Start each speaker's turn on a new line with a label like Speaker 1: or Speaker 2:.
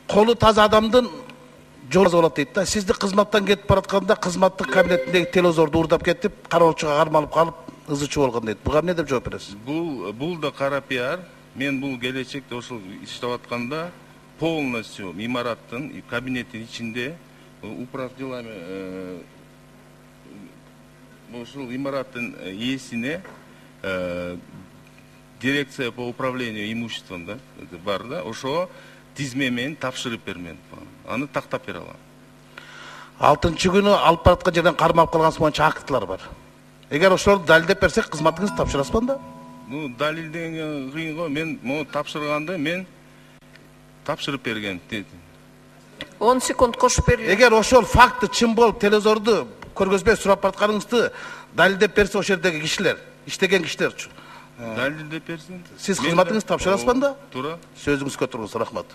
Speaker 1: колу таза адамдын жолу болот дейт да. Сизди кызматтан кетип баратканда кызматтык кабинетиндеги телевизорду уурдап кетип, кароочуга кармалып калып, ызычуу болгон дейт. Буга эмне деп жооп бересиз?
Speaker 2: Бул да кара пиар. Мен бул келечекте ошол иштеп атканда полностью имараттын кабинеттин ичинде управ делами ошол имараттын ээсине дирекция по управлению имуществом да бар да, ошо тизме менен тапшырып бермен. Аны тактап бере алам.
Speaker 1: 6-чы күнү алып бараткан жерден кармап калгансыз боюнча актылар бар. Эгер ошолорду далилдеп берсек, кызматыңызды тапшырасызбы анда?
Speaker 2: Далилдеген кыйын го. Мен могу тапшырганды мен тапшырып берген.
Speaker 3: 10 секунд кошуп берилет.
Speaker 1: Эгер ошол факты чын болуп, телевизорду көргөзбөй сурап баратканыңызды далилдеп берсе, ошол жердеги кишилер, иштеген кишилерчи.
Speaker 2: Далилдеп берсин.
Speaker 1: Сиз кызматыңызды тапшырасызбы анда?
Speaker 2: Туура.
Speaker 1: Сөзүңүзгө туруңуз, рахмат.